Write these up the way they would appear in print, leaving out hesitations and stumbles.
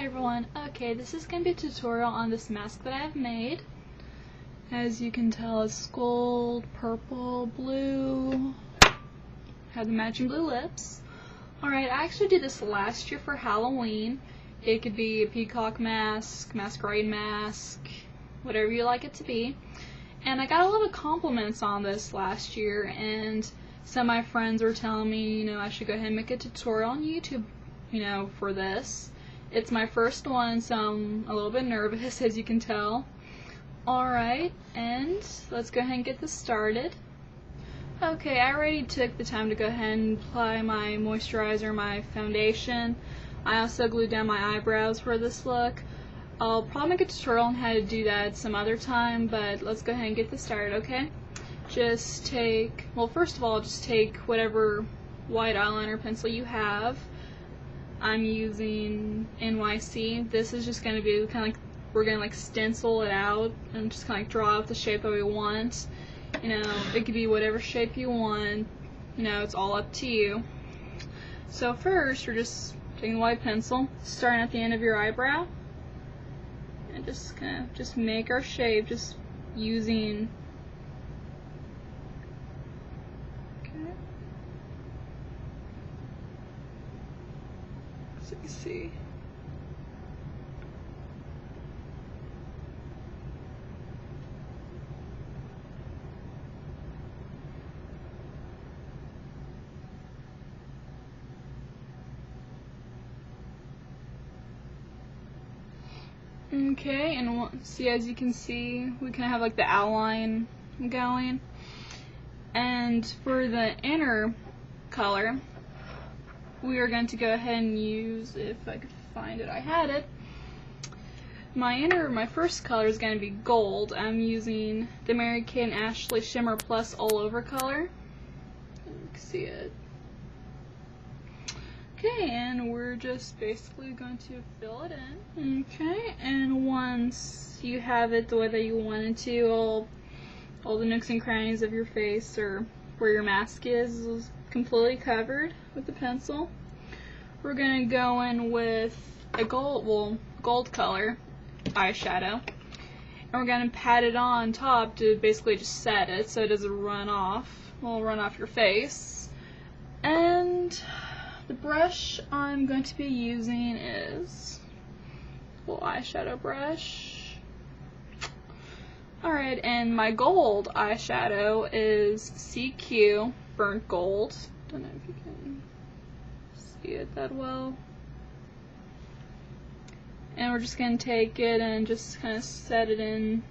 Hi everyone. Okay, this is going to be a tutorial on this mask that I have made. As you can tell, it's gold, purple, blue, have the matching blue lips. Alright, I actually did this last year for Halloween. It could be a peacock mask, masquerade mask, whatever you like it to be. And I got a lot of compliments on this last year, and some of my friends were telling me, I should go ahead and make a tutorial on YouTube, for this. It's my first one, so I'm a little bit nervous, as you can tell. Alright, and let's go ahead and get this started. Okay, I already took the time to go ahead and apply my moisturizer, my foundation. I also glued down my eyebrows for this look. I'll probably make a tutorial on how to do that some other time, but let's go ahead and get this started, okay? Just take, first of all, just take whatever white eyeliner pencil you have. I'm using N.Y.C. This is just going to be kind of like, we're going to stencil it out and just kind of draw out the shape that we want. It could be whatever shape you want. It's all up to you. So first, you're just taking the white pencil, starting at the end of your eyebrow, and just kind of make our shape, just using. So you see. Okay, and see, as you can see, we kind of have like the outline going. And for the inner color, we are going to go ahead and use, if I could find it, I had it. My first color is going to be gold. I'm using the MARY-KATE&ASHLEY Shimmer Plus All Over color. You can see it. Okay, and we're just basically going to fill it in. Okay, and once you have it the way that you want it to, all the nooks and crannies of your face, or where your mask is completely covered with the pencil. We're going to go in with a gold color eyeshadow, and we're going to pat it on top to basically just set it so it doesn't run off. Will run off your face. And the brush I'm going to be using is a little eyeshadow brush. Alright, and my gold eyeshadow is CQ Burnt Gold. Don't know if you can see it that well. And we're just going to take it and just kind of set it in.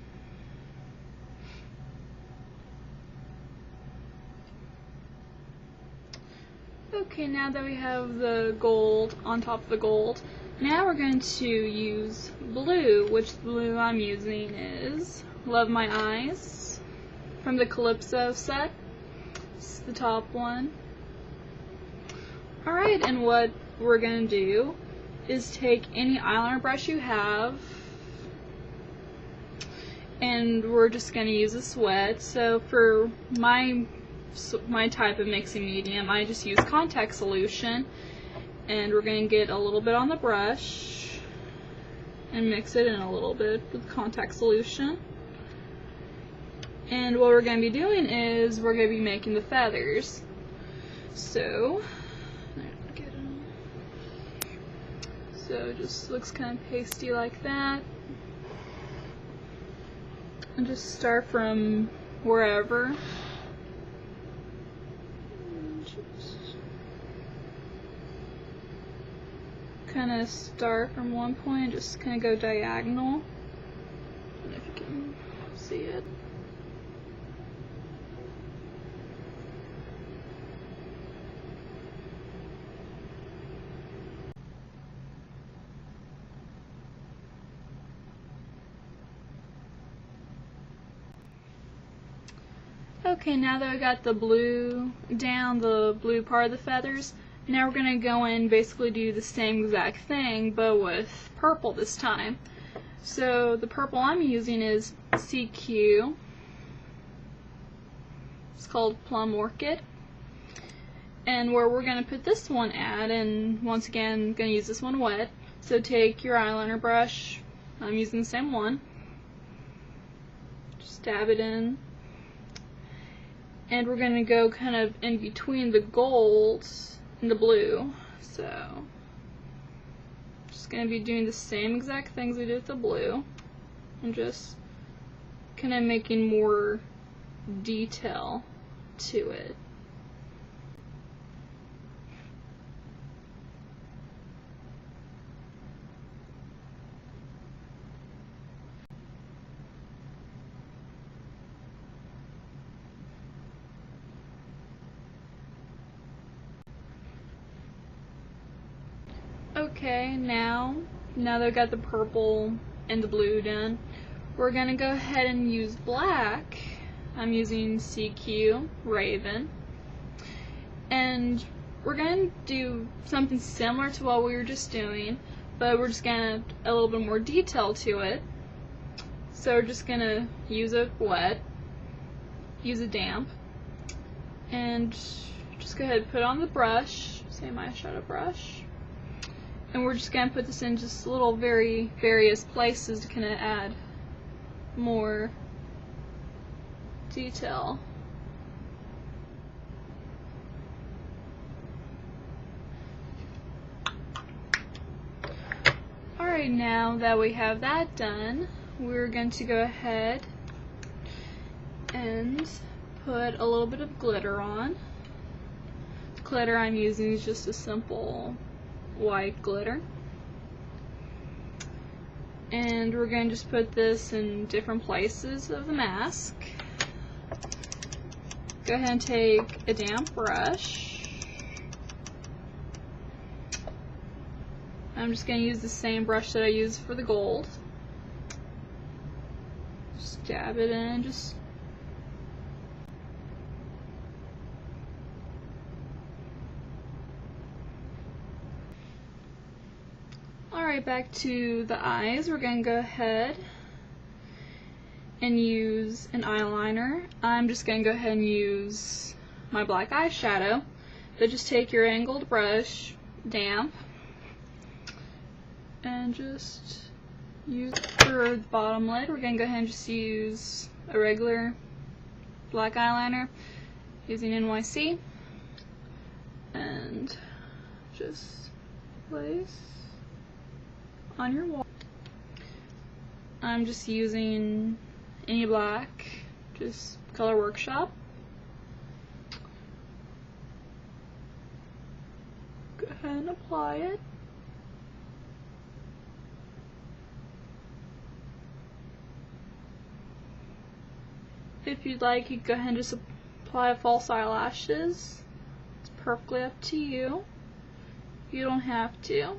Okay, now that we have the gold on top of the gold, now we're going to use blue, which the blue I'm using is Love My Eyes from the Calypso set. This is the top one. Alright, and what we're going to do is take any eyeliner brush you have, and we're just going to use this wet. So for my type of mixing medium, I just use contact solution, and we're going to get a little bit on the brush and mix it in a little bit with contact solution. And what we're going to be doing is we're going to be making the feathers. So it just looks kind of pasty like that. And just start from wherever. Kind of start from one point and just kind of go diagonal. I don't know if you can see it. Okay, now that we got the blue down, the blue part of the feathers, now we're going to go in and basically do the same exact thing, but with purple this time. So the purple I'm using is CQ. It's called Plum Orchid. And where we're going to put this one at, and once again, I'm going to use this one wet, So take your eyeliner brush, I'm using the same one, just dab it in, and we're going to go kind of in between the gold and the blue. So just going to be doing the same exact things we did with the blue, and just kind of making more detail to it. Okay, now that I've got the purple and the blue done, we're going to go ahead and use black. I'm using CQ Raven, and we're going to do something similar to what we were just doing, but we're just going to add a little bit more detail to it. So we're just going to use it wet, use it damp, and just go ahead and put it on the brush, say my eyeshadow brush. And we're just going to put this in just little various places to kind of add more detail. Alright, now that we have that done, we're going to go ahead and put a little bit of glitter on. The glitter I'm using is just a simple white glitter, and we're going to just put this in different places of the mask. Go ahead and take a damp brush. I'm just going to use the same brush that I used for the gold. Just dab it in, just Alright, back to the eyes. We're going to go ahead and use an eyeliner. I'm just going to go ahead and use my black eyeshadow. So just take your angled brush, damp, and just use for the bottom lid. We're going to go ahead and just use a regular black eyeliner using N.Y.C, and just place on your wall. I'm just using any black, just color Workshop. Go ahead and apply it. If you'd like, you can go ahead and just apply false eyelashes. It's perfectly up to you. You don't have to.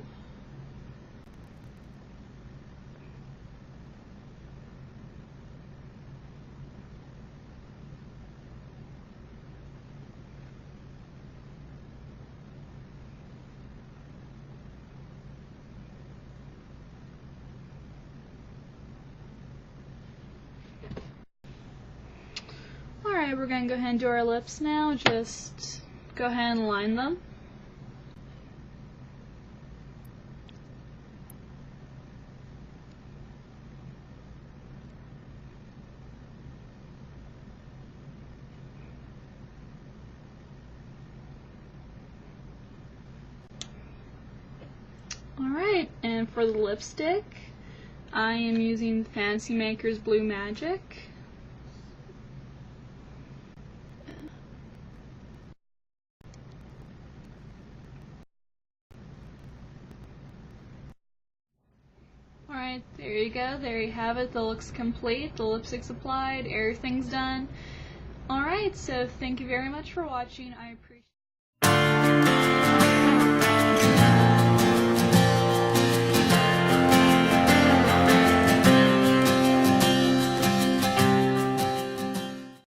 Alright, we're going to go ahead and do our lips now. Just go ahead and line them. Alright, and for the lipstick, I am using Fancy Maker's Blue Magic. Alright, there you go, there you have it, the look's complete, the lipstick's applied, everything's done. Alright, so thank you very much for watching, I appreciate it.